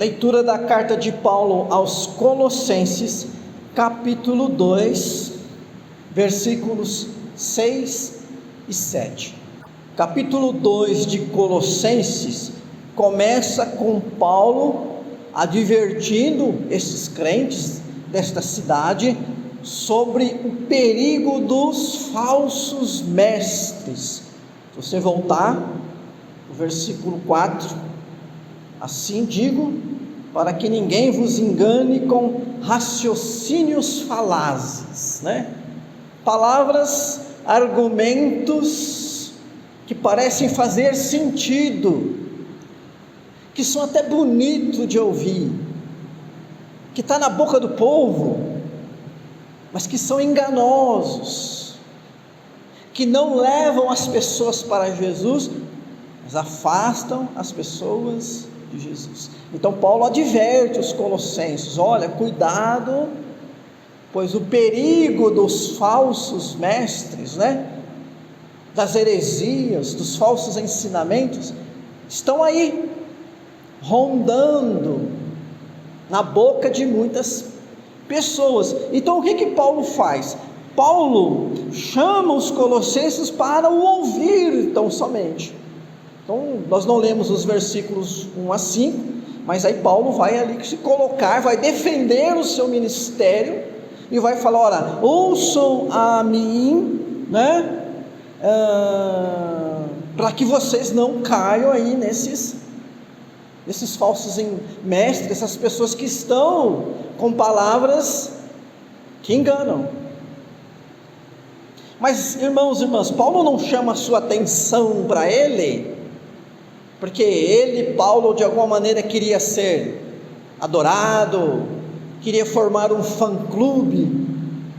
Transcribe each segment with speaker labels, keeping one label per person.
Speaker 1: Leitura da carta de Paulo aos Colossenses, capítulo 2, versículos 6 e 7. Capítulo 2 de Colossenses começa com Paulo advertindo esses crentes desta cidade sobre o perigo dos falsos mestres. Se você voltar, o versículo 4, assim digo, para que ninguém vos engane com raciocínios falazes, Palavras, argumentos que parecem fazer sentido, que são até bonitos de ouvir, que está na boca do povo, mas que são enganosos, que não levam as pessoas para Jesus, mas afastam as pessoas de Jesus. Então Paulo adverte os colossenses: olha, cuidado, pois o perigo dos falsos mestres, das heresias, dos falsos ensinamentos, estão aí, rondando na boca de muitas pessoas. Então o que Paulo faz? Paulo chama os colossenses para o ouvir tão somente. Então nós não lemos os versículos 1 a 5, mas aí Paulo vai ali se colocar, vai defender o seu ministério e vai falar: olha, ouçam a mim, para que vocês não caiam aí nesses falsos mestres, essas pessoas que estão com palavras que enganam. Mas irmãos e irmãs, Paulo não chama a sua atenção para ele porque Paulo, de alguma maneira queria ser adorado, queria formar um fã-clube,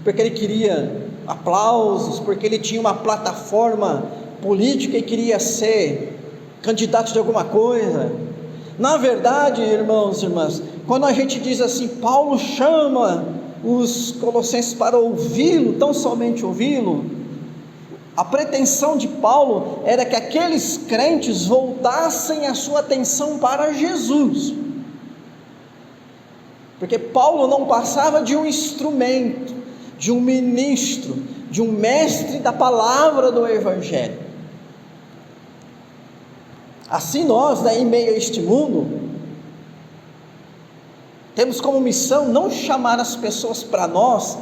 Speaker 1: porque ele queria aplausos, porque ele tinha uma plataforma política e queria ser candidato de alguma coisa. Na verdade, irmãos e irmãs, quando a gente diz assim, Paulo chama os colossenses para ouvi-lo, tão somente ouvi-lo, a pretensão de Paulo era que aqueles crentes voltassem a sua atenção para Jesus, porque Paulo não passava de um instrumento, de um ministro, de um mestre da palavra do Evangelho. Assim nós, em meio a este mundo, temos como missão não chamar as pessoas para nós,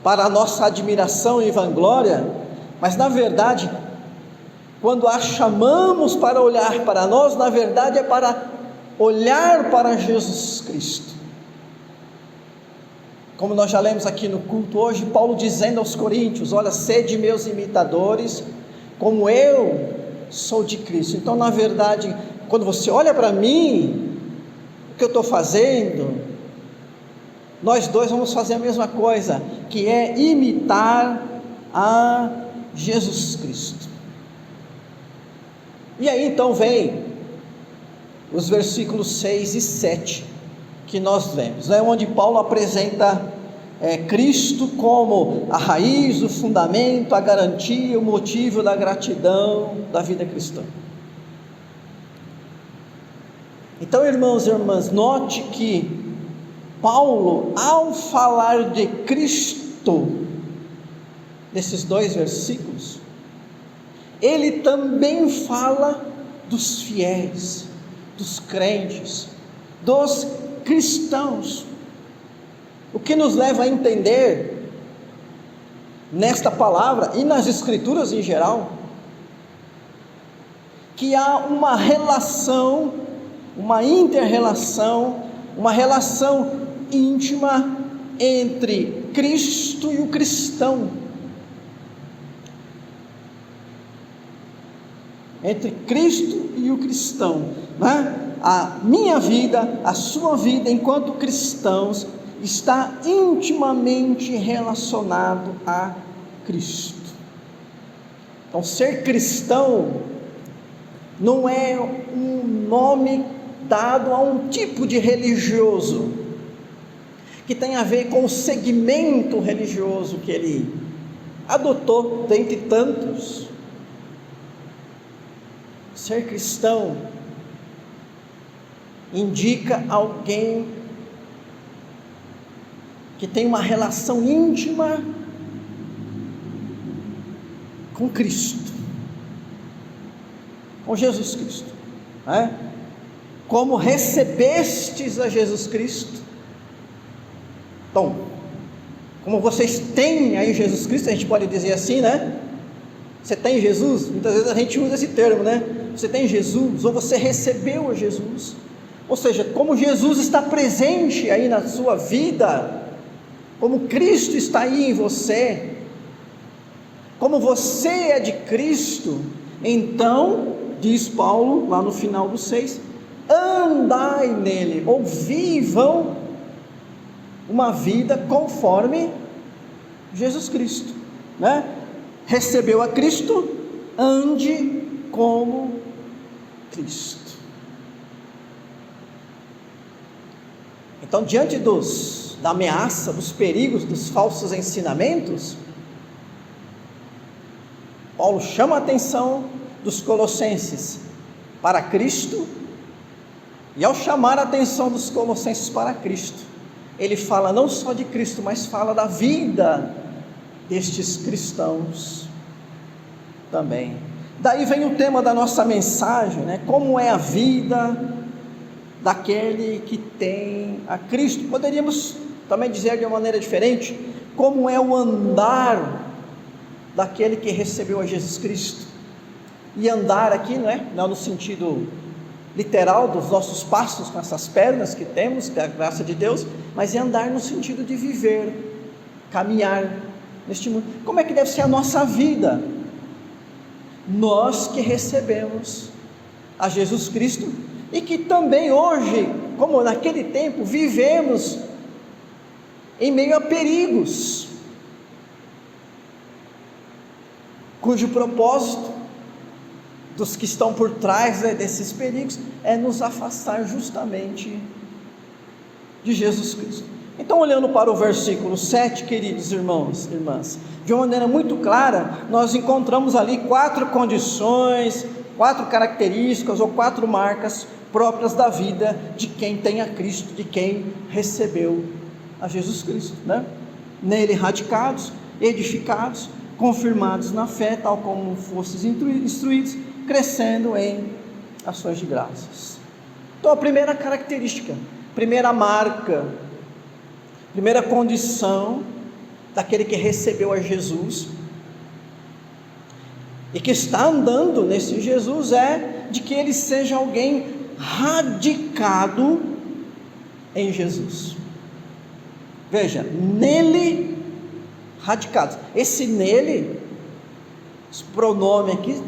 Speaker 1: para a nossa admiração e vanglória, mas na verdade, quando a chamamos para olhar para nós, na verdade é para olhar para Jesus Cristo. Como nós já lemos aqui no culto hoje, Paulo dizendo aos coríntios: olha, sede meus imitadores, como eu sou de Cristo. Então na verdade, quando você olha para mim, o que eu estou fazendo, nós dois vamos fazer a mesma coisa, que é imitar a Jesus Cristo. E aí então vem os versículos 6 e 7 que nós vemos, onde Paulo apresenta Cristo como a raiz, o fundamento, a garantia, o motivo da gratidão da vida cristã. Então, irmãos e irmãs, note que Paulo, ao falar de Cristo, nesses dois versículos, ele também fala dos fiéis, dos crentes, dos cristãos, o que nos leva a entender nesta palavra e nas escrituras em geral, que há uma relação, uma inter-relação, uma relação íntima entre Cristo e o cristão, entre Cristo e o cristão, A minha vida, a sua vida enquanto cristãos está intimamente relacionado a Cristo. Então ser cristão não é um nome dado a um tipo de religioso, que tem a ver com o segmento religioso que ele adotou dentre tantos. Ser cristão indica alguém que tem uma relação íntima com Cristo, com Jesus Cristo, né? Como recebestes a Jesus Cristo, então, como vocês têm aí Jesus Cristo, a gente pode dizer assim, né? Você tem Jesus? Muitas vezes a gente usa esse termo, né? Você tem Jesus, ou você recebeu a Jesus, ou seja, como Jesus está presente aí na sua vida, como Cristo está aí em você, como você é de Cristo, então, diz Paulo lá no final do 6, andai nele, ou vivam uma vida conforme Jesus Cristo, né? Recebeu a Cristo, ande como Cristo. Então, diante da ameaça, dos perigos, dos falsos ensinamentos, Paulo chama a atenção dos colossenses para Cristo, e ao chamar a atenção dos colossenses para Cristo, ele fala não só de Cristo, mas fala da vida destes cristãos também. Daí vem o tema da nossa mensagem, né? Como é a vida daquele que tem a Cristo. Poderíamos também dizer de uma maneira diferente, como é o andar daquele que recebeu a Jesus Cristo. E andar aqui, não no sentido literal dos nossos passos com essas pernas que temos, da graça de Deus, mas é andar no sentido de viver, caminhar neste mundo. Como é que deve ser a nossa vida? Nós que recebemos a Jesus Cristo e que também hoje, como naquele tempo, vivemos em meio a perigos, cujo propósito dos que estão por trás desses perigos é nos afastar justamente de Jesus Cristo. Então, olhando para o versículo 7, queridos irmãos e irmãs, de uma maneira muito clara, nós encontramos ali 4 condições, 4 características ou 4 marcas próprias da vida de quem tem a Cristo, de quem recebeu a Jesus Cristo, né? Nele radicados, edificados, confirmados na fé, tal como fostes instruídos, crescendo em ações de graças. Então, a primeira característica, primeira marca, primeira condição daquele que recebeu a Jesus e que está andando nesse Jesus é de que ele seja alguém radicado em Jesus. Veja, nele radicado. Esse nele, esse pronome aqui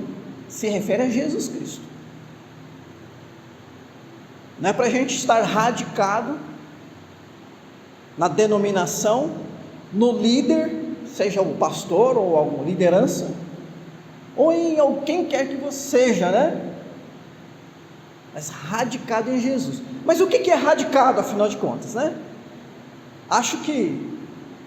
Speaker 1: se refere a Jesus Cristo. Não é para a gente estar radicado na denominação, no líder, seja o pastor ou a liderança, ou em quem quer que você seja, né? Mas radicado em Jesus. Mas o que é radicado, afinal de contas, né? Acho que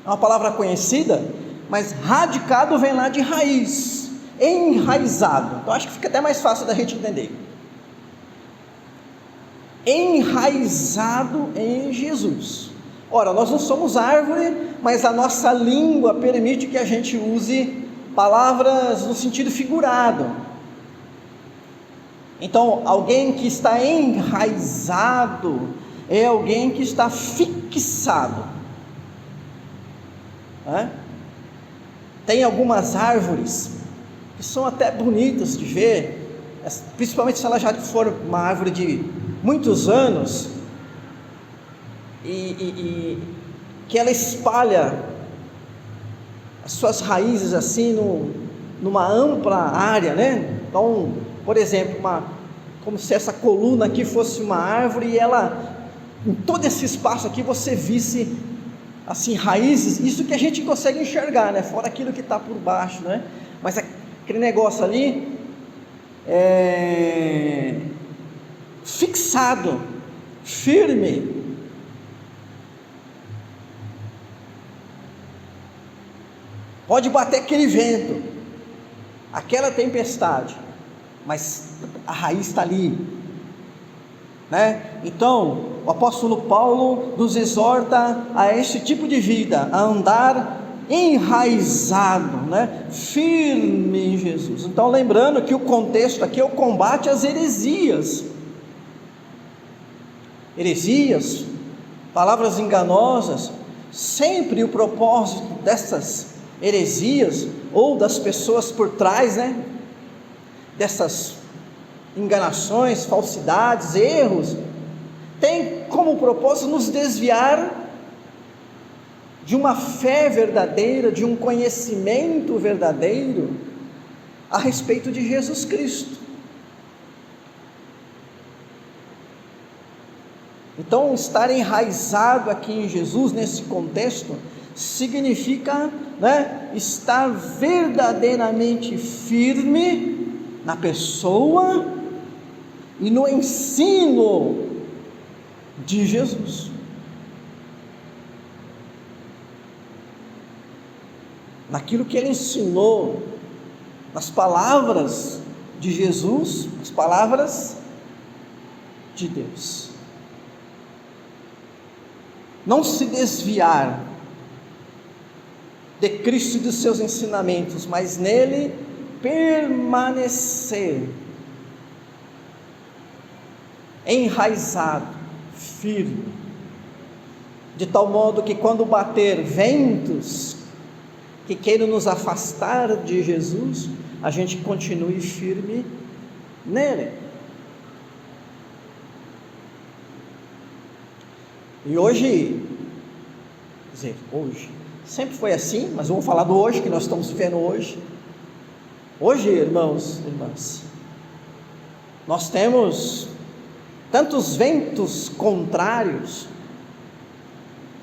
Speaker 1: é uma palavra conhecida, mas radicado vem lá de raiz, enraizado. Então acho que fica até mais fácil da gente entender. Enraizado em Jesus. Ora, nós não somos árvore, mas a nossa língua permite que a gente use palavras no sentido figurado. Então, alguém que está enraizado é alguém que está fixado. Tem algumas árvores que são até bonitas de ver, principalmente se ela já for uma árvore de muitos anos, e que ela espalha as suas raízes assim numa ampla área, né? Então, por exemplo, como se essa coluna aqui fosse uma árvore, e ela, em todo esse espaço aqui, você visse assim raízes, isso que a gente consegue enxergar, né? Fora aquilo que está por baixo, né? Mas aquele negócio ali fixado, firme. Pode bater aquele vento, aquela tempestade, mas a raiz está ali, né? Então, o apóstolo Paulo nos exorta a esse tipo de vida, a andar enraizado, né? Firme em Jesus. Então, lembrando que o contexto aqui é o combate às heresias. Heresias, palavras enganosas. Sempre o propósito dessas heresias, ou das pessoas por trás, né, dessas enganações, falsidades, erros, tem como propósito nos desviar de uma fé verdadeira, de um conhecimento verdadeiro a respeito de Jesus Cristo. Então, estar enraizado aqui em Jesus, nesse contexto, significa, né, estar verdadeiramente firme na pessoa e no ensino de Jesus. Naquilo que ele ensinou, nas palavras de Jesus, as palavras de Deus. Não se desviar de Cristo e dos seus ensinamentos, mas nele permanecer enraizado, firme, de tal modo que quando bater ventos que queiram nos afastar de Jesus, a gente continue firme nele. E hoje, sempre foi assim, mas vamos falar do hoje, que nós estamos vivendo hoje. Hoje, irmãos e irmãs, nós temos tantos ventos contrários,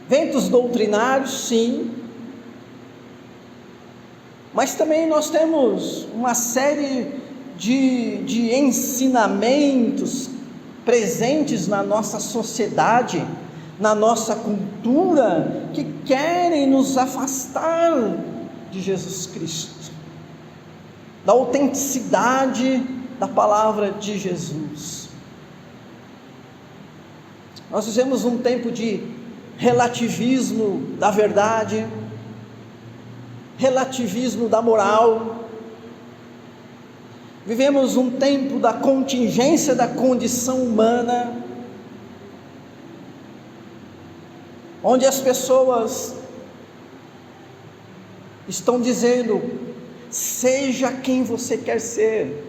Speaker 1: ventos doutrinários, sim, mas também nós temos uma série de ensinamentos presentes na nossa sociedade, na nossa cultura, que querem nos afastar de Jesus Cristo, da autenticidade da palavra de Jesus. Nós vivemos um tempo de relativismo da verdade, relativismo da moral, vivemos um tempo da contingência da condição humana, onde as pessoas estão dizendo: seja quem você quer ser,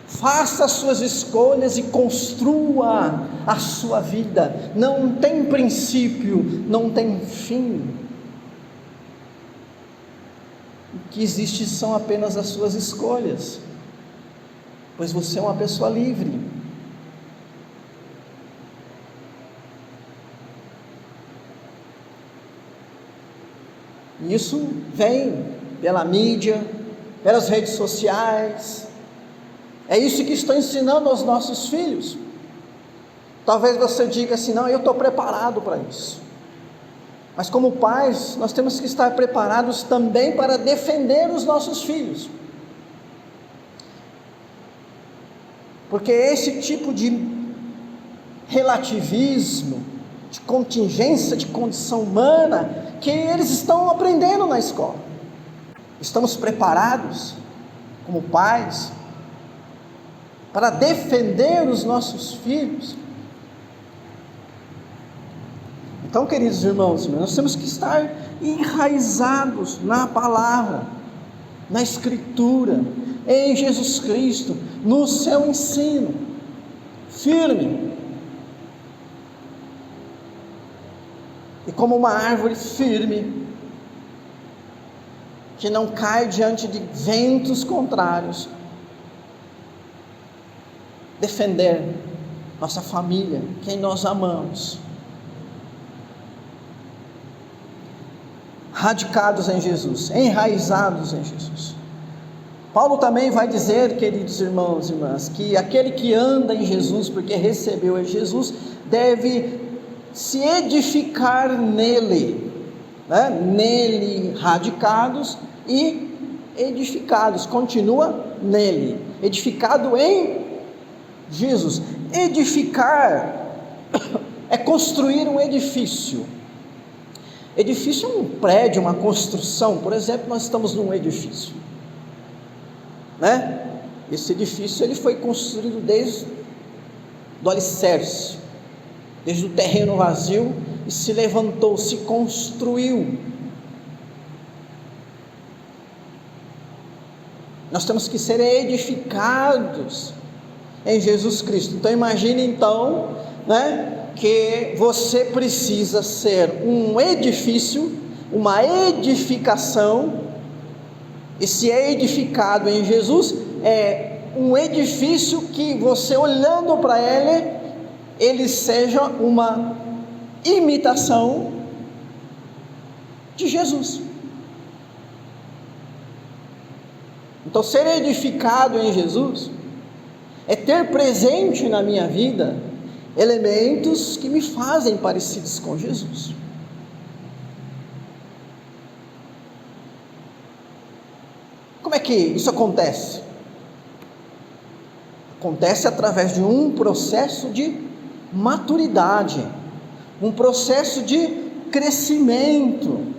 Speaker 1: faça as suas escolhas e construa a sua vida, não tem princípio, não tem fim, o que existe são apenas as suas escolhas, pois você é uma pessoa livre. Isso vem pela mídia, pelas redes sociais, é isso que estão ensinando aos nossos filhos. Talvez você diga assim: não, eu estou preparado para isso. Mas como pais, nós temos que estar preparados também para defender os nossos filhos, porque esse tipo de relativismo, de contingência de condição humana, que eles estão aprendendo na escola. Estamos preparados como pais para defender os nossos filhos? Então, queridos irmãos, nós temos que estar enraizados na palavra, na Escritura, em Jesus Cristo, no seu ensino, firme. E como uma árvore firme, que não cai diante de ventos contrários, defender nossa família, quem nós amamos, radicados em Jesus, enraizados em Jesus. Paulo também vai dizer, queridos irmãos e irmãs, que aquele que anda em Jesus, porque recebeu em Jesus, deve se edificar nele, né? Nele radicados e edificados, continua nele, edificado em Jesus. edificar é construir um edifício. Edifício é um prédio, uma construção. Por exemplo, nós estamos num edifício, né? Esse edifício ele foi construído desde do alicerce, desde o terreno vazio, e se levantou, se construiu. Nós temos que ser edificados em Jesus Cristo. Então imagine então, né, que você precisa ser um edifício, uma edificação, e se é edificado em Jesus, é um edifício que você olhando para ele seja uma imitação de Jesus. Então ser edificado em Jesus é ter presente na minha vida elementos que me fazem parecidos com Jesus. Como é que isso acontece? Acontece através de um processo de maturidade, um processo de crescimento.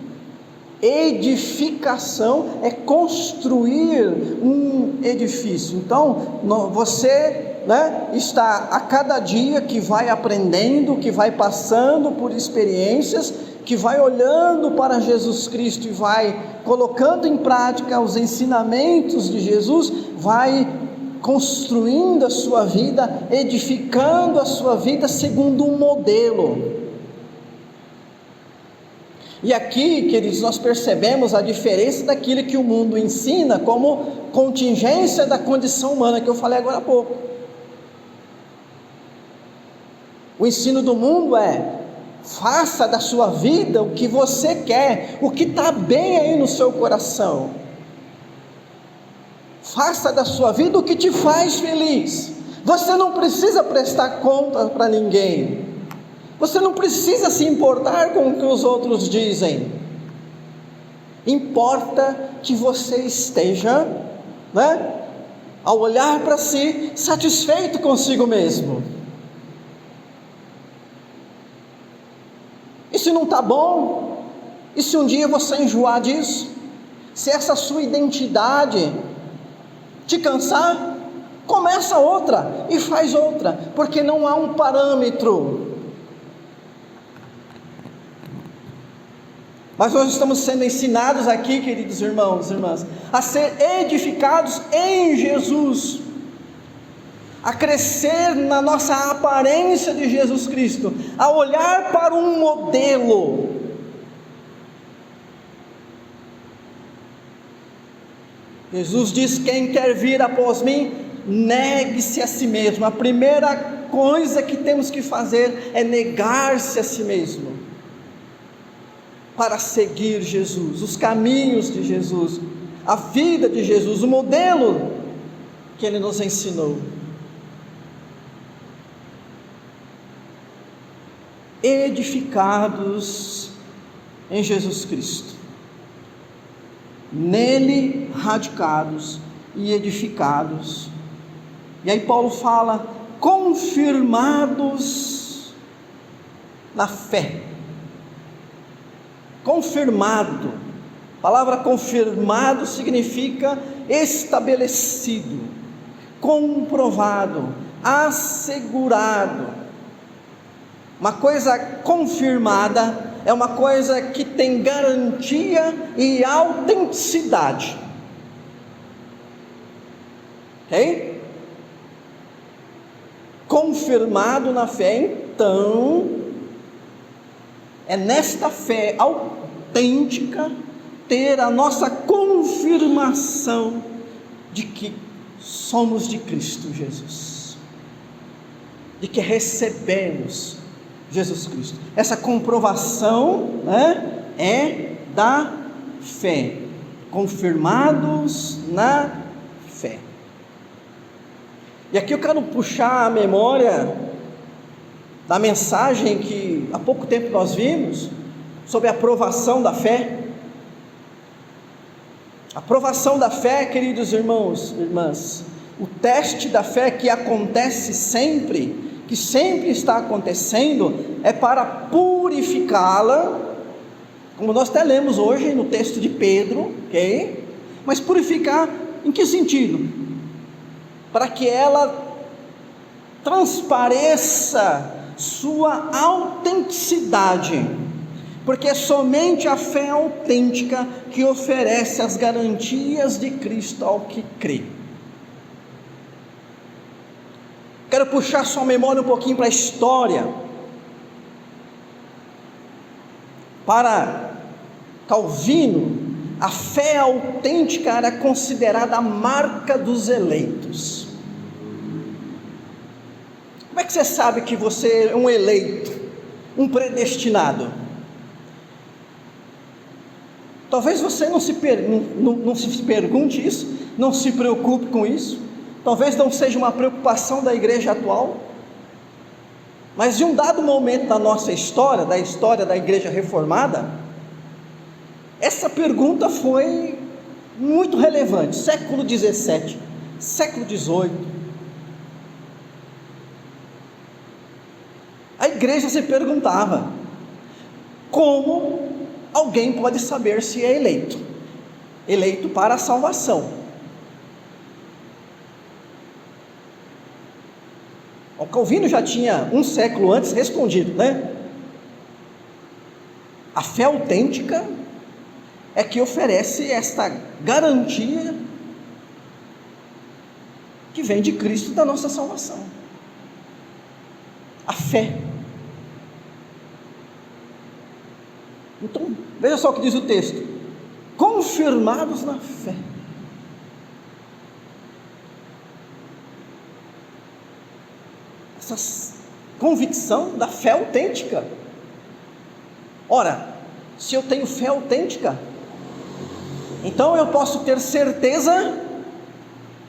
Speaker 1: Edificação é construir um edifício. Então você, né, está a cada dia que vai aprendendo, que vai passando por experiências, que vai olhando para Jesus Cristo e vai colocando em prática os ensinamentos de Jesus, vai construindo a sua vida, edificando a sua vida segundo um modelo. E aqui, queridos, nós percebemos a diferença daquilo que o mundo ensina como contingência da condição humana, que eu falei agora há pouco. O ensino do mundo é: faça da sua vida o que você quer, o que está bem aí no seu coração. Faça da sua vida o que te faz feliz. Você não precisa prestar conta para ninguém. Você não precisa se importar com o que os outros dizem. Importa que você esteja, né, ao olhar para si, satisfeito consigo mesmo. E se não está bom? E se um dia você enjoar disso? Se essa sua identidade te cansar, começa outra e faz outra, porque não há um parâmetro. Mas nós estamos sendo ensinados aqui, queridos irmãos e irmãs, a ser edificados em Jesus, a crescer na nossa aparência de Jesus Cristo, a olhar para um modelo. Jesus diz: quem quer vir após mim, negue-se a si mesmo. A primeira coisa que temos que fazer é negar-se a si mesmo, para seguir Jesus, os caminhos de Jesus, a vida de Jesus, o modelo que Ele nos ensinou. Edificados em Jesus Cristo, nele radicados e edificados. E aí Paulo fala: confirmados na fé. Confirmado. A palavra confirmado significa estabelecido, comprovado, assegurado. Uma coisa confirmada é uma coisa que tem garantia e autenticidade. Ok? Confirmado na fé, então, é nesta fé autêntica ter a nossa confirmação de que somos de Cristo Jesus, de que recebemos Jesus Cristo. Essa comprovação, né, é da fé, confirmados na fé. E aqui eu quero puxar a memória da mensagem que há pouco tempo nós vimos, sobre a aprovação da fé. A aprovação da fé, queridos irmãos e irmãs, o teste da fé que acontece sempre, que sempre está acontecendo, é para purificá-la, como nós até lemos hoje no texto de Pedro, ok? Mas purificar em que sentido? Para que ela transpareça sua autenticidade, porque é somente a fé autêntica que oferece as garantias de Cristo ao que crê. Quero puxar sua memória um pouquinho para a história. Para Calvino, a fé autêntica era considerada a marca dos eleitos. Como é que você sabe que você é um eleito, um predestinado? Talvez você não se pergunte isso, não se preocupe com isso, talvez não seja uma preocupação da igreja atual, mas em um dado momento da nossa história, da história da igreja reformada, essa pergunta foi muito relevante. Século 17, século 18, a igreja se perguntava: como alguém pode saber se é eleito? Eleito para a salvação. O Calvino já tinha um século antes respondido, né? A fé autêntica é que oferece esta garantia que vem de Cristo da nossa salvação. A fé. Então, veja só o que diz o texto: confirmados na fé. Essa convicção da fé autêntica. Ora, se eu tenho fé autêntica, então eu posso ter certeza,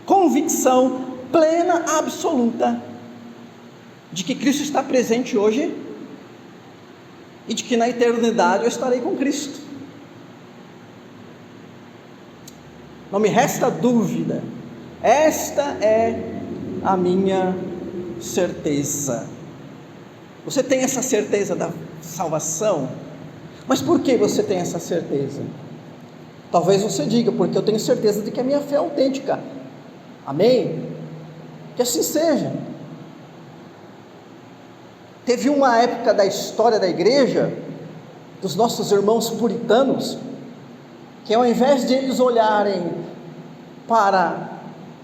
Speaker 1: convicção plena, absoluta, de que Cristo está presente hoje, e de que na eternidade eu estarei com Cristo. Não me resta dúvida, esta é a minha certeza. Você tem essa certeza da salvação? Mas por que você tem essa certeza? Talvez você diga: porque eu tenho certeza de que a minha fé é autêntica. Amém? Que assim seja. Teve uma época da história da igreja, dos nossos irmãos puritanos, que ao invés de eles olharem para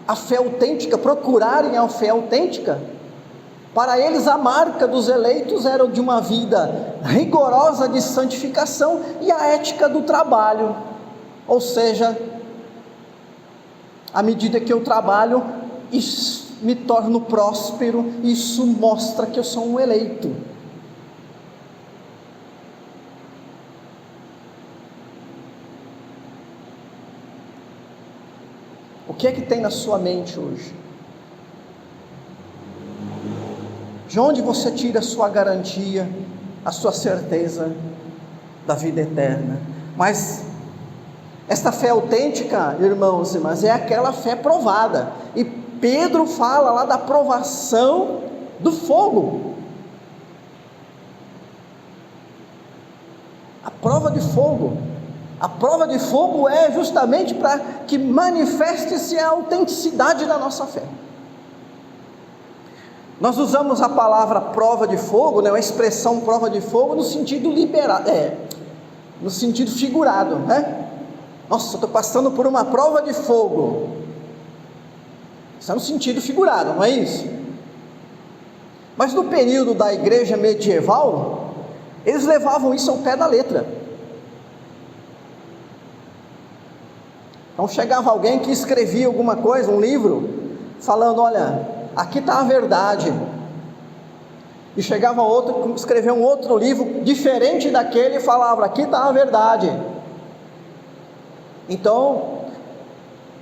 Speaker 1: a fé autêntica, procurarem a fé autêntica, para eles a marca dos eleitos era de uma vida rigorosa de santificação e a ética do trabalho. Ou seja, à medida que eu trabalho, me torno próspero, isso mostra que eu sou um eleito. O que é que tem na sua mente hoje? De onde você tira a sua garantia, a sua certeza da vida eterna? Mas esta fé autêntica, irmãos e irmãs, é aquela fé provada. E Pedro fala lá da provação do fogo. A prova de fogo. A prova de fogo é justamente para que manifeste-se a autenticidade da nossa fé. Nós usamos a palavra prova de fogo, né, a expressão prova de fogo no sentido no sentido figurado, né? Nossa, estou passando por uma prova de fogo. Isso é no sentido figurado, não é isso? Mas no período da igreja medieval, eles levavam isso ao pé da letra. Então chegava alguém que escrevia alguma coisa, um livro, falando: olha, aqui está a verdade. E chegava outro que escreveu um outro livro diferente daquele e falava: aqui está a verdade. Então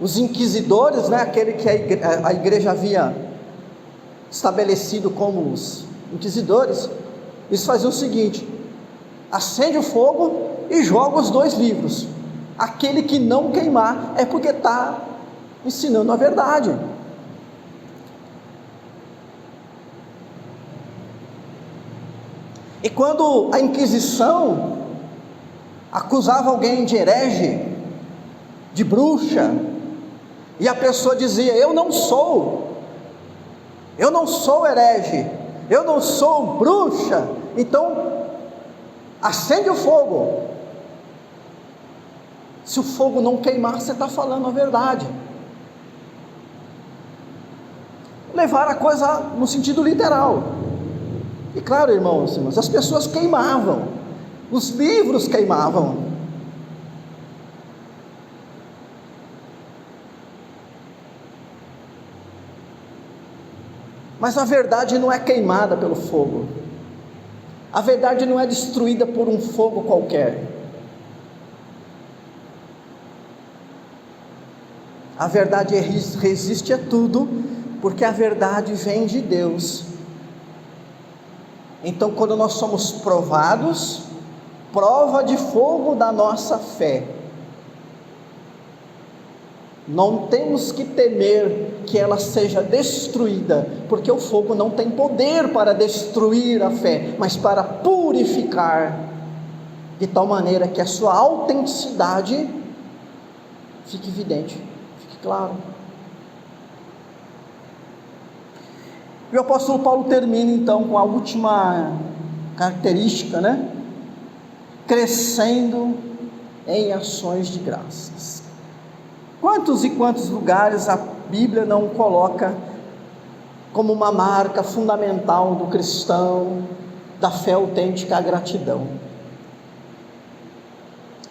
Speaker 1: os inquisidores, né, aquele que a igreja havia estabelecido como os inquisidores, eles faziam o seguinte: acende o fogo e joga os dois livros. Aquele que não queimar é porque está ensinando a verdade. E quando a Inquisição acusava alguém de herege, de bruxa, e a pessoa dizia: eu não sou herege, eu não sou bruxa, então acende o fogo. Se o fogo não queimar, você está falando a verdade. Levar a coisa no sentido literal. E claro, irmãos e irmãs, as pessoas queimavam, os livros queimavam. Mas a verdade não é queimada pelo fogo, a verdade não é destruída por um fogo qualquer. A verdade resiste a tudo, porque a verdade vem de Deus. Então, quando nós somos provados, prova de fogo da nossa fé, não temos que temer que ela seja destruída, porque o fogo não tem poder para destruir a fé, mas para purificar, de tal maneira que a sua autenticidade fique evidente, fique claro. E o apóstolo Paulo termina então com a última característica, crescendo em ações de graças. Quantos e quantos lugares a Bíblia não coloca como uma marca fundamental do cristão, da fé autêntica, a gratidão?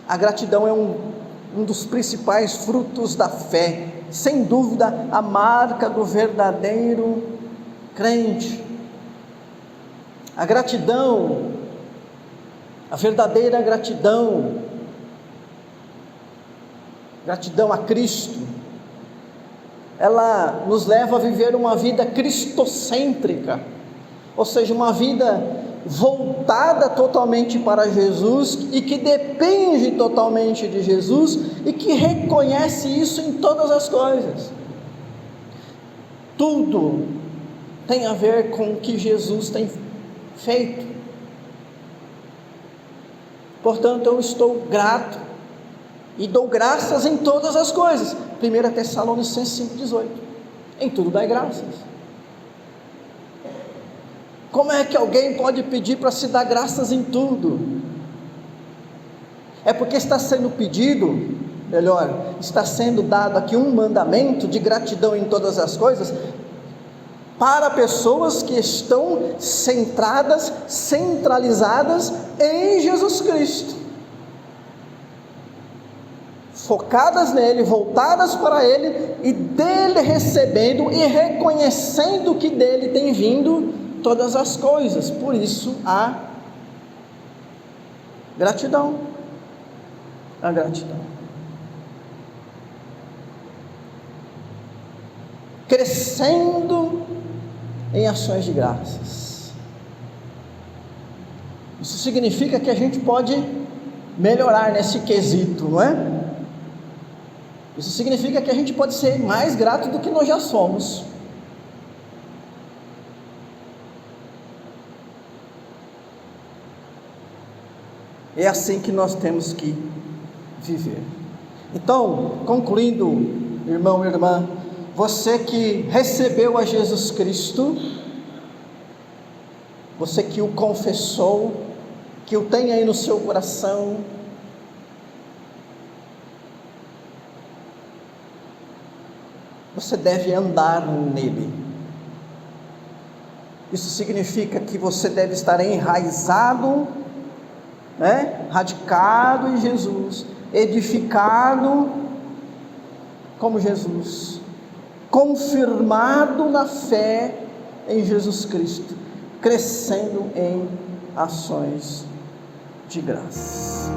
Speaker 1: A gratidão é um dos principais frutos da fé, sem dúvida a marca do verdadeiro crente. A gratidão, a verdadeira gratidão a Cristo, ela nos leva a viver uma vida cristocêntrica, ou seja, uma vida voltada totalmente para Jesus e que depende totalmente de Jesus e que reconhece isso em todas as coisas. Tudo tem a ver com o que Jesus tem feito. Portanto, eu estou grato e dou graças em todas as coisas. 1 Tessalonicenses 5,18. Em tudo dai graças. Como é que alguém pode pedir para se dar graças em tudo? É porque está sendo pedido, está sendo dado aqui um mandamento de gratidão em todas as coisas, para pessoas que estão centralizadas em Jesus Cristo, focadas nele, voltadas para ele, e dele recebendo e reconhecendo que dele tem vindo todas as coisas. Por isso a gratidão. A gratidão. Crescendo em ações de graças. Isso significa que a gente pode melhorar nesse quesito, não é? Isso significa que a gente pode ser mais grato do que nós já somos. É assim que nós temos que viver. Então, concluindo, irmão e irmã, você que recebeu a Jesus Cristo, você que o confessou, que o tem aí no seu coração, você deve andar nele. Isso significa que você deve estar enraizado, radicado em Jesus, edificado como Jesus, confirmado na fé em Jesus Cristo, crescendo em ações de graça.